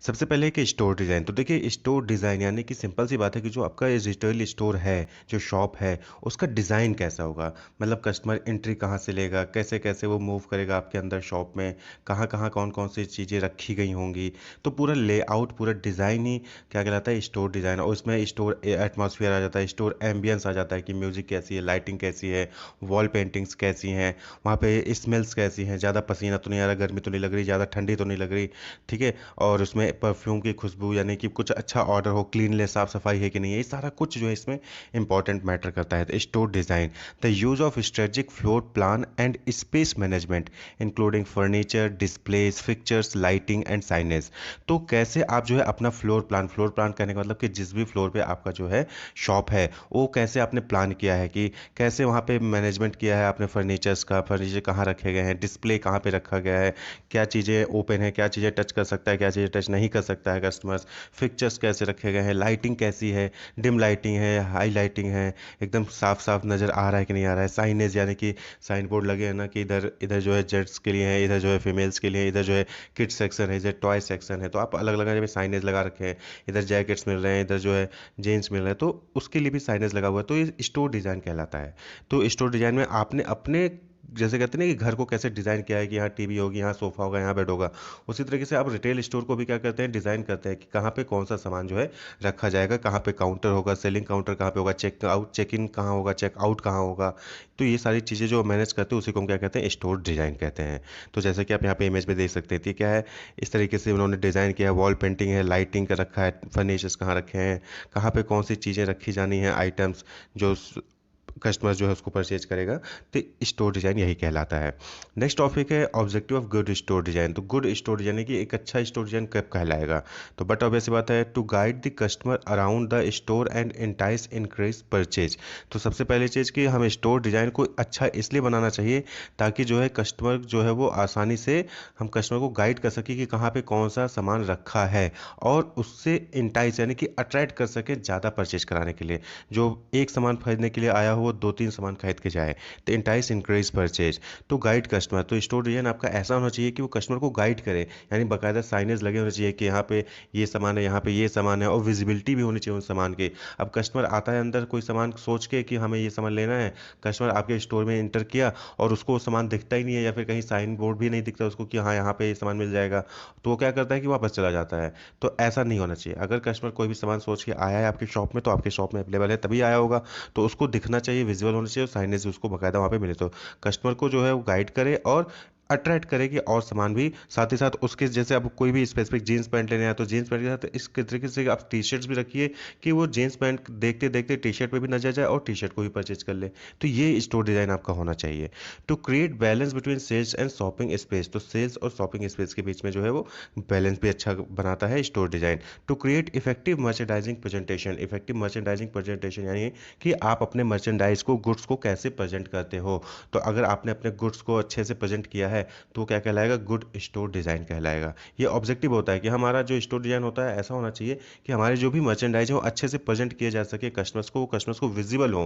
सबसे पहले कि स्टोर डिज़ाइन, तो देखिए स्टोर डिज़ाइन यानी कि सिंपल सी बात है कि जो आपका रिटेल स्टोर है, जो शॉप है, उसका डिज़ाइन कैसा होगा। मतलब कस्टमर एंट्री कहाँ से लेगा, कैसे कैसे वो मूव करेगा आपके अंदर शॉप में, कहाँ कहाँ कौन कौन सी चीज़ें रखी गई होंगी। तो पूरा लेआउट, पूरा डिज़ाइन ही क्या कहलाता है, स्टोर डिज़ाइन। और उसमें स्टोर एटमॉस्फेयर आ जाता है, स्टोर एम्बियंस आ जाता है कि म्यूज़िक कैसी है, लाइटिंग कैसी है, वॉल पेंटिंग्स कैसी हैं, वहाँ पे स्मेल्स कैसी हैं, ज़्यादा पसीना तो नहीं आ रहा, गर्मी तो नहीं लग रही, ज़्यादा ठंडी तो नहीं लग रही, ठीक है। और उसमें परफ्यूम की खुशबू यानी कि कुछ अच्छा ऑर्डर हो, क्लीननेस, साफ सफाई है कि नहीं है, ये सारा कुछ जो है इसमें इंपॉर्टेंट मैटर करता है। Store design, the use of strategic floor plan and space management including furniture, displace, fixtures, lighting and signage. तो कैसे आप जो है अपना फ्लोर प्लान करने का मतलब कि जिस भी फ्लोर पे आपका जो है शॉप है, वो कैसे आपने प्लान किया है, कि कैसे वहाँ पे मैनेजमेंट किया है आपने फर्नीचर्स का, फर्नीचर कहाँ रखे गए हैं, डिस्प्ले कहाँ पे रखा गया है, क्या चीज़ें ओपन है, क्या चीज़ें टच कर सकता है, क्या चीज़ें टच नहीं कर सकता है कस्टमर्स, फिक्चर्स कैसे रखे गए हैं, लाइटिंग कैसी है, डिम लाइटिंग है, हाई लाइटिंग है, एकदम साफ साफ नज़र आ रहा है कि नहीं आ रहा है। साइनेज यानी कि साइन बोर्ड लगे हैं ना, कि इधर इधर जो है जेंट्स के लिए है, इधर जो है फीमेल्स के लिए, इधर जो है किड्स सेक्शन है, इधर टॉय सेक्शन है, तो आप अलग अलग जगह साइनेज लगा रखे हैं। इधर जैकेट्स मिल रहे हैं, इधर जो है जीन्स मिल रहे हैं, तो उसके लिए भी साइनेज लगा हुआ है, तो ये स्टोर डिज़ाइन कहलाता है। तो स्टोर डिज़ाइन में आपने अपने, जैसे कहते हैं ना कि घर को कैसे डिज़ाइन किया है कि यहाँ टीवी होगी, यहाँ सोफ़ा होगा, यहाँ बेड होगा, उसी तरीके से आप रिटेल स्टोर को भी क्या करते हैं, डिज़ाइन करते हैं कि कहाँ पे कौन सा सामान जो है रखा जाएगा, कहाँ पे काउंटर होगा, सेलिंग काउंटर कहाँ पे होगा, चेक आउट, चेक इन कहाँ होगा, चेक आउट कहाँ होगा। तो ये सारी चीज़ें जो मैनेज करते हैं उसी को हम क्या कहते हैं, स्टोर डिज़ाइन कहते हैं। तो जैसे कि आप यहाँ पे इमेज में देख सकते हैं, ये क्या है, इस तरीके से उन्होंने डिज़ाइन किया है, वॉल पेंटिंग है, लाइटिंग का रखा है, फर्नीचर्स कहाँ रखे हैं, कहाँ पे कौन सी चीज़ें रखी जानी है, आइटम्स जो कस्टमर जो है उसको परचेज करेगा। तो स्टोर डिज़ाइन यही कहलाता है। नेक्स्ट टॉपिक है objective of good store design. तो गुड स्टोर डिज़ाइन है कि एक अच्छा स्टोर डिज़ाइन कब कहलाएगा। तो बट ऑब्वियस बात है, to guide the customer around the store and entice increase purchase. तो सबसे पहली चीज़ कि हमें स्टोर डिज़ाइन को अच्छा इसलिए बनाना चाहिए ताकि जो है कस्टमर जो है वो आसानी से, हम कस्टमर को गाइड कर सकें कि कहाँ पे कौन सा सामान रखा है, और उससे इंटाइस यानी कि अट्रैक्ट कर सके ज़्यादा परचेज कराने के लिए। जो एक सामान खरीदने के लिए आया हो वो दो तीन सामान खरीद के जाए, तो इंटाइस इंक्रीज परचेज। तो गाइड कस्टमर, तो स्टोर डिजाइन आपका ऐसा होना चाहिए कि वो कस्टमर को गाइड करे, यानी बाकायदा साइनेज लगे होने चाहिए कि यहाँ पे ये सामान है, यहाँ पे ये सामान है, और विजिबिलिटी भी होनी चाहिए उन सामान की। अब कस्टमर आता है अंदर कोई सामान सोच के कि हमें ये सामान लेना है, कस्टमर आपके स्टोर में इंटर किया और उसको वो सामान दिखता ही नहीं है, या फिर कहीं साइन बोर्ड भी नहीं दिखता उसको कि हाँ यहाँ पे ये सामान मिल जाएगा, तो वो क्या करता है कि वापस चला जाता है। तो ऐसा नहीं होना चाहिए। अगर कस्टमर कोई भी सामान सोच के आया है आपकी शॉप में, तो आपके शॉप में अवेलेबल है तभी आया होगा, तो उसको दिखना चाहिए, विजुअल होना चाहिए, और साइनेज उसको बाकायदा वहाँ पे मिले, तो कस्टमर को जो है वो गाइड करे और अट्रैक्ट करेगी, और सामान भी साथ ही साथ उसके, जैसे अब कोई भी स्पेसिफिक जीन्स पैंट लेने आए तो जीन्स पैंट के साथ इस तरीके से आप टी शर्ट्स भी रखिए कि वो जीन्स पैंट देखते देखते टी शर्ट पे भी नजर जाए और टी शर्ट को भी परचेज कर ले। तो ये स्टोर डिजाइन आपका होना चाहिए। To create balance between sales and shopping space, तो सेल्स और शॉपिंग स्पेस के बीच में जो है वो बैलेंस भी अच्छा बनाता है store design. To create effective merchandising presentation, effective merchandising presentation यानी कि आप अपने मर्चेंडाइज को, गुड्स को कैसे प्रेजेंट करते हो। तो अगर आपने अपने गुड्स को अच्छे से प्रेजेंट किया है तो क्या कहलाएगा, गुड स्टोर डिज़ाइन कहलाएगा। ये ऑब्जेक्टिव होता है कि हमारा जो स्टोर डिज़ाइन होता है ऐसा होना चाहिए कि हमारे जो भी मर्चेंडाइज है वो अच्छे से प्रेजेंट किए जा सके कस्टमर्स को विजिबल हो।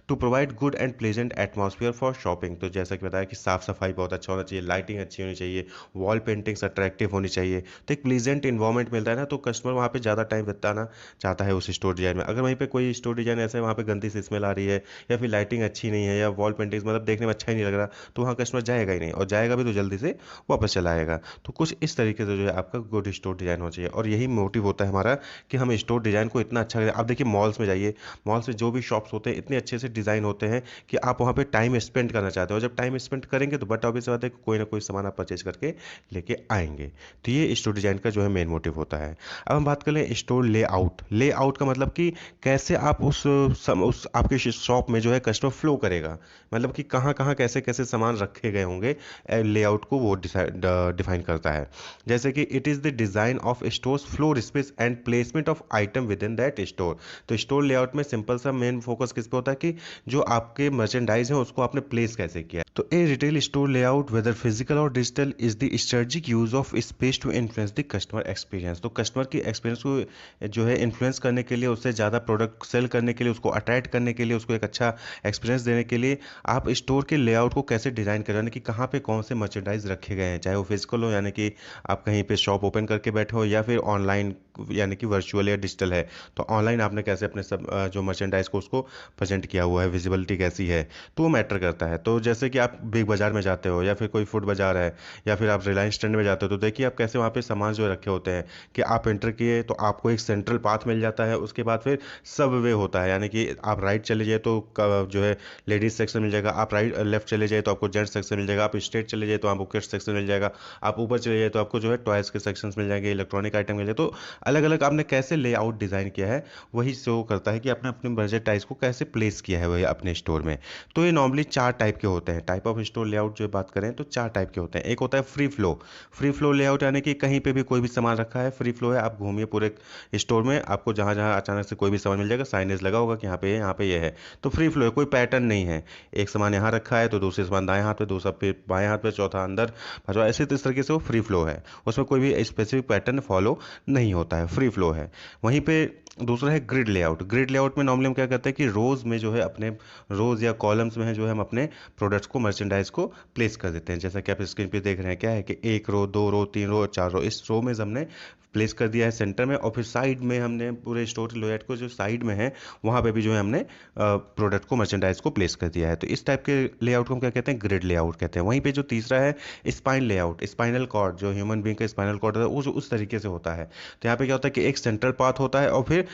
To provide good and pleasant atmosphere for shopping, तो जैसा कि बताया कि साफ सफाई बहुत अच्छा होना चाहिए, लाइटिंग अच्छी होनी चाहिए, वॉल पेंटिंग्स अट्रैक्टिव होनी चाहिए, तो एक प्लीजेंट इन्वायरमेंट मिलता है ना, तो कस्टमर वहाँ पे ज़्यादा टाइम बिताना चाहता है उस स्टोर डिज़ाइन में। अगर वहीं पे कोई स्टोर डिज़ाइन ऐसा है वहाँ पे गंदी सी स्मेल आ रही है, या फिर लाइटिंग अच्छी नहीं है, या वॉल पेंटिंग्स मतलब देखने में अच्छा ही नहीं लग रहा, तो वहाँ कस्टमर जाएगा ही नहीं, और जाएगा भी तो जल्दी से वापस चला आएगा। तो कुछ इस तरीके से जो है आपका गुड स्टोर डिज़ाइन होना चाहिए, और यही मोटिव होता है हमारा कि हम स्टोर डिज़ाइन को इतना अच्छा करें। आप देखिए मॉल्स में जाइए, मॉल्स में जो भी शॉप्स होते हैं इतने अच्छे से डिज़ाइन होते हैं कि आप वहाँ पे टाइम स्पेंड करना चाहते हो, जब टाइम स्पेंड करेंगे तो बट ऑब्वियस बात है कि कोई ना कोई सामान आप परचेज करके लेके आएंगे। तो ये स्टोर डिज़ाइन का जो है मेन मोटिव होता है। अब हम बात करें स्टोर लेआउट। लेआउट का मतलब कि कैसे आप उस आपके शॉप में जो है कस्टमर फ्लो करेगा, मतलब कि कहाँ कहाँ कैसे कैसे सामान रखे गए होंगे, लेआउट को वो डिफाइन करता है। जैसे कि it is the design of stores floor space and placement of item with in that store. तो स्टोर लेआउट में सिंपल सा मेन फोकस किस पे होता है कि जो आपके मर्चेंडाइज है उसको आपने प्लेस कैसे किया है। तो a retail store layout whether physical or digital is the strategic use of space to influence the customer experience. तो कस्टमर की एक्सपीरियंस को जो है इन्फ्लुएंस करने के लिए, उससे ज़्यादा प्रोडक्ट सेल करने के लिए, उसको अट्रैक्ट करने के लिए, उसको एक अच्छा एक्सपीरियंस देने के लिए आप स्टोर के लेआउट को कैसे डिज़ाइन करें, कि कहाँ पे कौन से से मर्चेंडाइज रखे गए हैं, चाहे वो फिजिकल हो यानी कि आप कहीं पे शॉप ओपन करके बैठे हो, या फिर ऑनलाइन यानी कि वर्चुअल या डिजिटल है। तो ऑनलाइन आपने कैसे अपने सब जो मर्चेंडाइज को उसको प्रेजेंट किया हुआ है, विजिबिलिटी कैसी है, तो वो मैटर करता है। तो जैसे कि आप बिग बाजार में जाते हो या फिर कोई फूड बाजार है या फिर आप रिलायंस ट्रेंड में जाते हो, तो देखिए आप कैसे वहाँ पे सामान जो रखे होते हैं कि आप एंटर किए तो आपको एक सेंट्रल पाथ मिल जाता है, उसके बाद फिर सब वे होता है, यानी कि आप राइट चले जाए तो जो है लेडीज सेक्शन मिल जाएगा, आप राइट लेफ्ट चले जाए तो आपको जेंट्स सेक्शन मिल जाएगा, आप स्ट्रेट चले जाए तो आपको किड्स सेक्शन मिल जाएगा, आप ऊपर चले जाए तो आपको जो है टॉयज के सेक्शन मिल जाएंगे, इलेक्ट्रॉनिक आइटम मिल जाए। तो अलग अलग आपने कैसे लेआउट डिज़ाइन किया है, वही शो करता है कि आपने अपने बजटाइज को कैसे प्लेस किया है वही अपने स्टोर में। तो ये नॉर्मली चार टाइप के होते हैं, टाइप ऑफ स्टोर लेआउट जो बात करें तो चार टाइप के होते हैं। एक होता है free flow. Free flow layout यानी कि कहीं पे भी कोई भी सामान रखा है, फ्री फ्लो है, आप घूमिए पूरे स्टोर में, आपको जहाँ जहाँ अचानक से कोई भी सामान मिल जाएगा, साइनेज लगा होगा कि यहाँ पे ये है। तो फ्री फ्लो है, कोई पैटर्न नहीं है, एक सामान यहाँ रखा है तो दूसरे सामान दाएं हाथ पे, दूसरा फिर बाएं हाथ पे, चौथा अंदर, पांचवा ऐसे, तो इस तरीके से वो फ्री फ्लो है, उसमें कोई भी स्पेसिफिक पैटर्न फॉलो नहीं होता है, फ्री फ्लो है। वहीं पे दूसरा है ग्रिड लेआउट। ग्रिड लेआउट में नॉर्मली हम क्या करते हैं कि रोज़ में जो है अपने रोज़ या कॉलम्स में है जो है हम अपने प्रोडक्ट्स को, मर्चेंडाइज को प्लेस कर देते हैं। जैसा कि आप स्क्रीन पे देख रहे हैं, क्या है कि एक रो, दो रो, तीन रो, चार रो, इस रो में हमने प्लेस कर दिया है सेंटर में, और फिर साइड में हमने पूरे स्टोर लेआउट को जो साइड में है वहाँ पे भी जो है हमने प्रोडक्ट को, मर्चेंडाइज को प्लेस कर दिया है। तो इस टाइप के लेआउट को हम क्या कहते हैं, ग्रिड लेआउट कहते हैं। वहीं पे जो तीसरा है स्पाइन लेआउट, स्पाइनल कॉर्ड, जो ह्यूमन बीइंग का स्पाइनल कॉर्ड है वो जो उस तरीके से होता है। तो यहाँ पे क्या होता है कि एक सेंट्रल पाथ होता है और फिर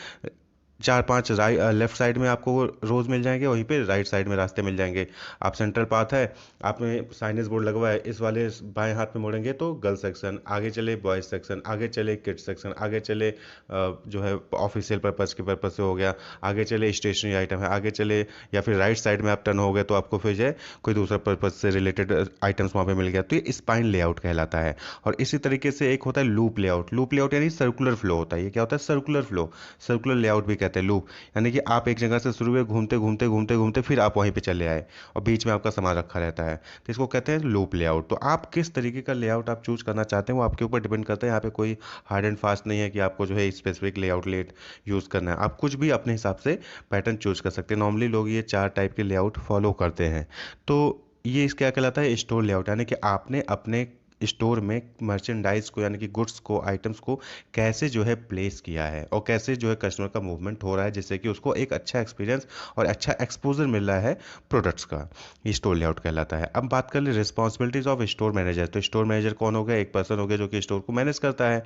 चार पांच लेफ्ट साइड में आपको रोज मिल जाएंगे, वहीं पे राइट साइड में रास्ते मिल जाएंगे। आप सेंट्रल पाथ है, आपने साइनेज बोर्ड लगवा है, इस वाले बाएं हाथ में मुड़ेंगे तो गर्ल सेक्शन, आगे चले बॉयज सेक्शन, आगे चले किड्स सेक्शन, आगे चले जो है ऑफिशियल पर्पज़ के पर्पज़ से हो गया, आगे चले स्टेशनरी आइटम है, आगे चले, या फिर राइट साइड में आप टर्न हो गए तो आपको फिर जो है कोई दूसरा पर्पज़ से रिलेटेड आइटम्स वहाँ पे मिल गया। तो ये स्पाइन लेआउट कहलाता है। और इसी तरीके से एक होता है लूप लेआउट। लूप लेआउट यानी सर्कुलर फ्लो होता है। ये क्या होता है, सर्कुलर फ्लो, सर्कुलर लेआउट भी कहते हैं लूप। यानी कि आप एक जगह से शुरू हुए, घूमते घूमते घूमते घूमते फिर आप वहीं पे चले आए और बीच में आपका सामान रखा रहता है, तो इसको कहते हैं लूप लेआउट। तो आप किस तरीके का लेआउट आप चूज करना चाहते हैं वो आपके ऊपर डिपेंड करता है। यहाँ पे कोई हार्ड एंड फास्ट नहीं है कि आपको जो है स्पेसिफिक लेआउट लेट यूज़ करना है, आप कुछ भी अपने हिसाब से पैटर्न चूज कर सकते हैं। नॉर्मली लोग ये चार टाइप के लेआउट फॉलो करते हैं। तो ये इस क्या कहलाता है, स्टोर लेआउट, यानी कि आपने अपने स्टोर में मर्चेंडाइज को यानी कि गुड्स को, आइटम्स को कैसे जो है प्लेस किया है और कैसे जो है कस्टमर का मूवमेंट हो रहा है, जिससे कि उसको एक अच्छा एक्सपीरियंस और अच्छा एक्सपोजर मिल रहा है प्रोडक्ट्स का। ये स्टोर लेआउट कहलाता है। अब बात कर ले रिस्पॉन्सिबिलिटीज ऑफ स्टोर मैनेजर। तो स्टोर मैनेजर कौन हो गया, एक पर्सन हो गया जो कि स्टोर को मैनेज करता है।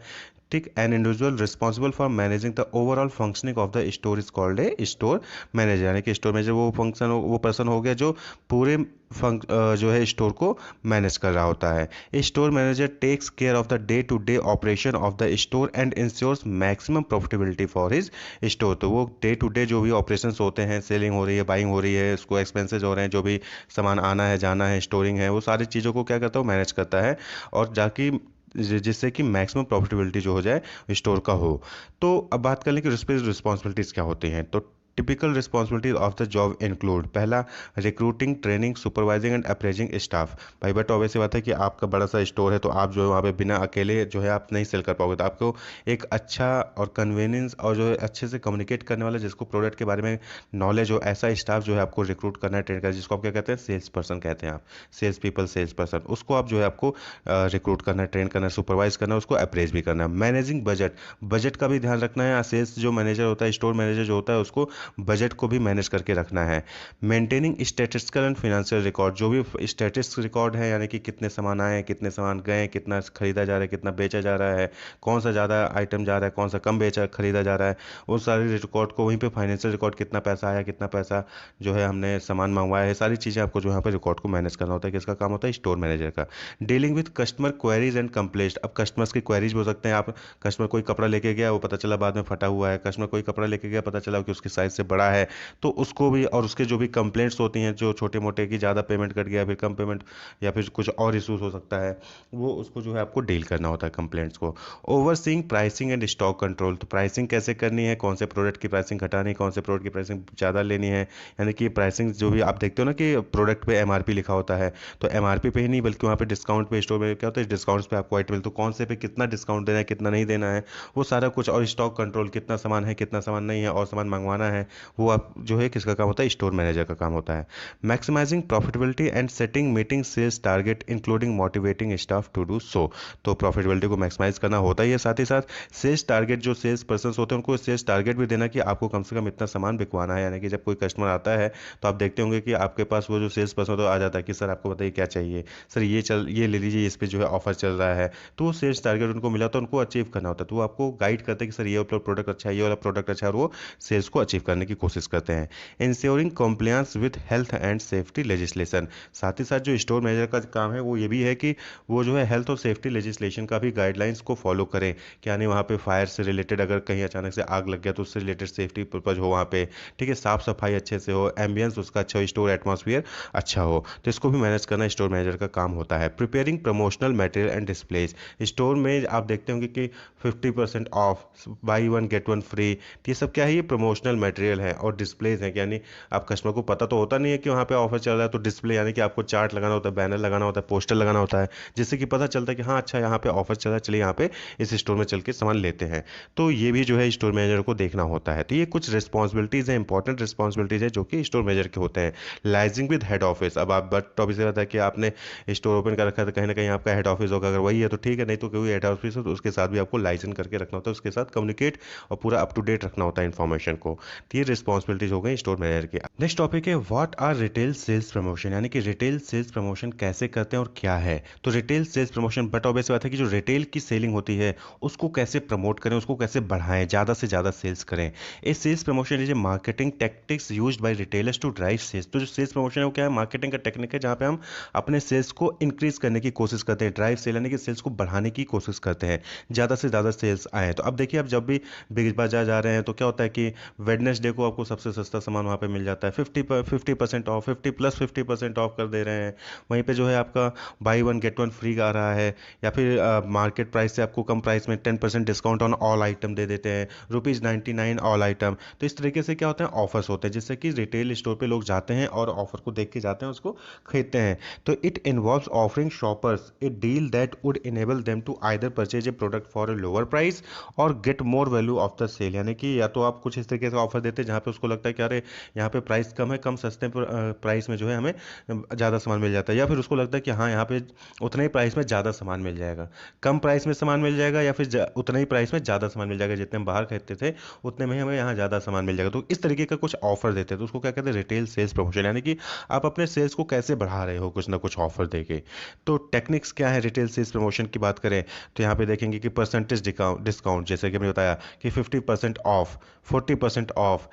ठीक, an individual responsible for managing the overall functioning of the store is called a store manager. यानी कि स्टोर मैनेजर वो पर्सन हो गया जो पूरे जो है स्टोर को मैनेज कर रहा होता है। A store manager takes care of the day to day operation of the store and ensures maximum profitability for his store. तो वो डे टू डे जो भी ऑपरेशंस होते हैं, सेलिंग हो रही है, बाइंग हो रही है, उसको एक्सपेंसेस हो रहे हैं, जो भी सामान आना है जाना है, स्टोरिंग है, वो सारी चीज़ों को क्या करता है, मैनेज करता है, और जाकि जिससे कि मैक्सिमम प्रॉफिटेबिलिटी जो हो जाए स्टोर का हो। तो अब बात कर लें कि रिस्पॉन्सिबिलिटीज़ क्या होती हैं। तो typical responsibilities of the job include, पहला recruiting, training, supervising and appraising staff. भाई बट ऑब्वियस सी बात है कि आपका बड़ा सा स्टोर है, तो आप जो है वहाँ पे बिना अकेले जो है आप नहीं सेल कर पाओगे। तो आपको एक अच्छा और कन्वीनियंस और जो है अच्छे से कम्युनिकेट करने वाला, जिसको प्रोडक्ट के बारे में नॉलेज हो, ऐसा स्टाफ जो है आपको रिक्रूट करना है, ट्रेन करना है, जिसको आप क्या कहते हैं, सेल्स पर्सन कहते हैं। आप सेल्स पीपल, सेल्स पर्सन, उसको आप जो है आपको रिक्रूट करना है, ट्रेन करना है, सुपरवाइज करना है, उसको अप्रेज भी करना है। मैनेजिंग बजट, बजट का भी ध्यान रखना है। सेल्स जो मैनेजर होता है, स्टोर मैनेजर जो होता है, उसको बजट को भी मैनेज करके रखना है। Maintaining statistical and financial record, जो भी स्टैटिस्टिक्स रिकॉर्ड है, यानी कि कितने सामान आए, कितने सामान गए, कितना खरीदा जा रहा है, कितना बेचा जा रहा है, कौन सा ज़्यादा आइटम जा रहा है, कौन सा कम बेचा खरीदा जा रहा है, वो सारे रिकॉर्ड को, वहीं पे फाइनेंशियल रिकॉर्ड, कितना पैसा आया, कितना पैसा जो है हमने सामान मंगवाया है, सारी चीज़ें आपको जो यहाँ पे रिकॉर्ड को मैनेज करना होता है। किसका काम होता है, स्टोर मैनेजर का। Dealing with customer queries and complaint, अब कस्टमर्स की क्वेरीज भी हो सकते हैं। आप कस्टमर कोई कपड़ा लेके गया, वो पता चला बाद में फटा हुआ है, कस्टमर कोई कपड़ा लेके गया, पता चला कि उसकी साइज से बड़ा है, तो उसको भी, और उसके जो भी कंप्लेंट्स होती हैं, जो छोटे मोटे की ज़्यादा पेमेंट कट गया, फिर कम पेमेंट, या फिर कुछ और इशूज़ हो सकता है, वो उसको जो है आपको डील करना होता है कंप्लेंट्स को। Overseeing pricing and stock control, तो प्राइसिंग कैसे करनी है, कौन से प्रोडक्ट की प्राइसिंग घटानी है, कौन से प्रोडक्ट की प्राइसिंग ज़्यादा लेनी है। यानी कि प्राइसिंग जो भी आप देखते हो ना कि प्रोडक्ट पे एमआरपी लिखा होता है, तो एमआरपी पे ही नहीं बल्कि वहाँ पे डिस्काउंट पे, स्टोर में क्या होता है डिस्काउंट्स पे आपको आइटम, तो कौन से पे कितना डिस्काउंट देना है, कितना नहीं देना है, वो सारा कुछ। और स्टॉक कंट्रोल, कितना सामान है, कितना सामान नहीं है, और सामान मंगवाना है है वो आप जो है किसका काम होता है, स्टोर मैनेजर का काम होता है। Maximising profitability and setting meeting sales target including motivating staff to do so. तो प्रॉफिटेबिलिटी को मैक्सिमाइज करना होता ही है, साथ ही साथ सेल्स टारगेट जो सेल्स पर्सन होते हैं उनको सेल्स टारगेट भी देना कि आपको कम से कम इतना सामान बिकवाना है। यानी कि जब कोई कस्टमर आता है तो आप देखते होंगे कि आपके पास वो जो सेल्स पर्सन तो आ जाता है कि सर आपको बताइए क्या चाहिए, सर ये ले लीजिए, इस पे जो है ऑफर चल रहा है। तो वो सेल्स टारगेट उनको मिला तो उनको अचीव करना होता है, तो वो आपको गाइड करते हैं कि सर ये वाला प्रोडक्ट अच्छा है, ये वाला प्रोडक्ट अच्छा है, और वो सेल्स को अचीव करने की कोशिश करते हैं। Ensuring compliance with health and safety legislation. साथ ही साथ जो स्टोर मैनेजर का काम है वो ये भी है कि वो जो है हेल्थ और सेफ्टी लेजिस्लेशन का भी गाइडलाइंस को फॉलो करें कि यानी वहाँ पे फायर से रिलेटेड अगर कहीं अचानक से आग लग गया तो उससे रिलेटेड सेफ्टी पर्पज हो वहाँ पे, ठीक है, साफ सफाई अच्छे से हो, एम्बियंस उसका अच्छा हो, स्टोर एटमॉस्फेयर अच्छा हो, तो इसको भी मैनेज करना स्टोर मैनेजर का काम होता है। Preparing promotional material and displays. Store में आप देखते होंगे कि 50% of, by one get one free, ये सब क्या है, ये प्रमोशनल मटेरियल है और डिस्प्लेज है। यानी आप कस्टमर को पता तो होता नहीं है कि वहाँ पे ऑफर चल रहा है, तो डिस्प्ले यानी कि आपको चार्ट लगाना होता है, बैनर लगाना होता है, पोस्टर लगाना होता है, जिससे कि पता चलता है कि हाँ अच्छा यहाँ पे ऑफर चल रहा है, चलिए यहाँ पे इस स्टोर में चल के सामान लेते हैं। तो ये भी जो है स्टोर मैनेजर को देखना होता है। तो ये कुछ रिस्पॉन्सिबिलिटीज़ हैं, इंपॉर्टेंट रिस्पॉन्सिबिलिटीज़ है जो कि स्टोर मैनेजर के होते हैं। लाइजिंग विद हेड ऑफिस। अब आप बट टॉपिक से रहता है कि आपने स्टोर ओपन कर रखा है तो कहीं ना कहीं आपका हेड ऑफिस होगा, अगर वही है तो ठीक है, नहीं तो कोई हेड ऑफिस हो तो उसके साथ भी आपको लाइसेंस करके रखना होता है, उसके साथ कम्युनिकेट और पूरा अप टू डेट रखना होता है इन्फॉर्मेशन को। तो ये रिस्पॉन्सिबिलिटीज हो गई स्टोर मैनेजर की। नेक्स्ट टॉपिक है what are retail sales promotion, यानी कि रिटेल सेल्स प्रमोशन कैसे करते हैं और क्या है। तो retail sales promotion but obvious बात है कि जो रिटेल की सेलिंग होती है उसको कैसे प्रमोट करें, उसको कैसे बढ़ाएं, ज़्यादा से ज़्यादा सेल्स करें। A sales promotion is a marketing tactics used by retailers to drive sales. तो जो सेल्स प्रमोशन है वो क्या है, मार्केटिंग का टेक्निक है जहाँ पे हम अपने सेल्स को इंक्रीज करने की कोशिश करते हैं, ड्राइव सेल यानी कि सेल्स को बढ़ाने की कोशिश करते हैं, ज़्यादा से ज़्यादा सेल्स आए। तो अब देखिए, आप जब भी बिग बाजार जा रहे हैं तो क्या होता है कि वेडनेसडे को आपको सबसे सस्ता सामान वहाँ पे मिल जाता है, 50% ऑफ, 50+50% ऑफ कर दे रहे हैं। वहीं पे जो है आपका buy one get one free आ रहा है, या फिर मार्केट प्राइस से आपको कम प्राइस में 10% डिस्काउंट ऑन ऑल आइटम दे देते हैं, ₹99 ऑल आइटम। तो इस तरीके से क्या होता है, ऑफर्स होते हैं जिससे कि रिटेल स्टोर पे लोग जाते हैं और ऑफर को देख के जाते हैं, उसको खरीदते हैं। तो it involves offering shoppers a deal that would enable them to either purchase a product for a lower price और get more value of the sale. यानी कि या तो आप कुछ इस तरीके से ऑफर देते हैं जहाँ पे उसको लगता है कि अरे यहाँ पे प्राइस कम है, कम सस्ते प्राइस में जो है हमें ज़्यादा सामान मिल जाता है, या फिर उसको लगता है कि हाँ यहाँ पे उतने ही प्राइस में ज़्यादा सामान मिल जाएगा, कम प्राइस में सामान मिल जाएगा, या फिर उतने ही प्राइस में ज़्यादा सामान मिल जाएगा, जितने हम बाहर खरीदते थे उतने में ही हमें यहाँ ज़्यादा सामान मिल जाएगा। तो इस तरीके का कुछ ऑफर देते हैं, तो उसको क्या कहते हैं, रिटेल सेल्स प्रमोशन। यानी कि आप अपने सेल्स को कैसे बढ़ा रहे हो कुछ ना कुछ ऑफर देके। तो टेक्निक्स क्या है रिटेल सेल्स प्रमोशन की बात करें तो यहाँ पे देखेंगे कि परसेंटेज डिस्काउंट, जैसे कि हमने बताया कि 50% ऑफ, 40% ऑफ,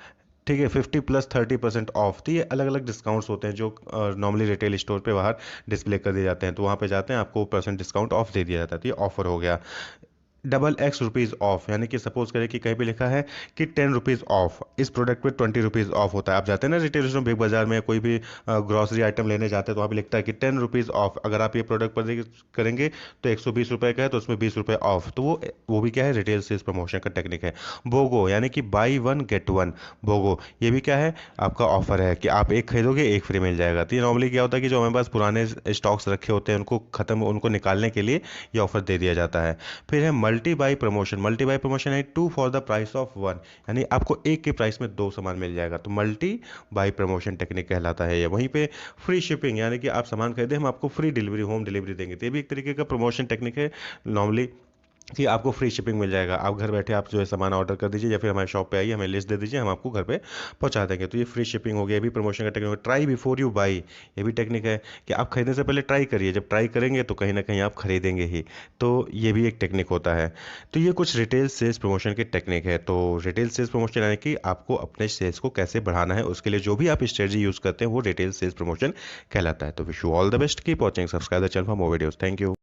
ठीक है, 50+30% ऑफ। तो ये अलग अलग डिस्काउंट्स होते हैं जो नॉर्मली रिटेल स्टोर पे बाहर डिस्प्ले कर दिए जाते हैं, तो वहाँ पे जाते हैं आपको परसेंट डिस्काउंट ऑफ दे दिया जाता है, तो ये ऑफर हो गया। XX ऑफ, यानी कि सपोज करें कि कहीं पे लिखा है कि ₹10 ऑफ, इस प्रोडक्ट पे ₹20 ऑफ होता है। आप जाते हैं ना रिटेल स्टोर, बिग बाजार में कोई भी ग्रॉसरी आइटम लेने जाते हैं तो वहाँ पे लिखता है कि ₹10 ऑफ, अगर आप ये प्रोडक्ट पर करेंगे तो ₹120 का है तो उसमें ₹20 ऑफ। तो वो भी क्या है, रिटेल सेल्स प्रमोशन का टेक्निक है। बोगो, यानी कि बाई वन गेट वन, बोगो ये भी क्या है, आपका ऑफर है कि आप एक खरीदोगे एक फ्री मिल जाएगा। तो ये नॉर्मली क्या होता है कि जो हमारे पास पुराने स्टॉक्स रखे होते हैं उनको निकालने के लिए ये ऑफर दे दिया जाता है। फिर है multi by promotion. Multi by promotion है 2 फॉर द प्राइस ऑफ 1, यानी आपको एक के प्राइस में दो सामान मिल जाएगा, तो मल्टी बाई प्रमोशन टेक्निक कहलाता है ये। वहीं पे फ्री शिपिंग, यानी कि आप सामान खरीदे हम आपको फ्री डिलीवरी, होम डिलीवरी देंगे, तो ये भी एक तरीके का प्रमोशन टेक्निक है नॉर्मली, कि आपको फ्री शिपिंग मिल जाएगा। आप घर बैठे आप जो है सामान ऑर्डर कर दीजिए या फिर हमारे शॉप पे आइए, हमें लिस्ट दे दीजिए, हम आपको घर पे पहुंचा देंगे। तो ये फ्री शिपिंग हो गया, ये भी प्रमोशन का टेक्निक है। ट्राई बिफोर यू बाई, ये भी टेक्निक है कि आप खरीदने से पहले ट्राई करिए, जब ट्राई करेंगे तो कहीं ना कहीं आप खरीदेंगे ही। तो ये भी एक टेक्निक होता है। तो ये कुछ रिटेल सेल्स प्रमोशन की टेक्निक है। तो रिटेल सेल्स प्रमोशन यानी कि आपको अपने सेल्स को कैसे बढ़ाना है, उसके लिए जो भी आप स्ट्रेटजी यूज़ करते हैं वो रिटेल सेल्स प्रमोशन कहलाता है। तो wish you all the best, keep watching, subscribe the channel for more videos, thank you.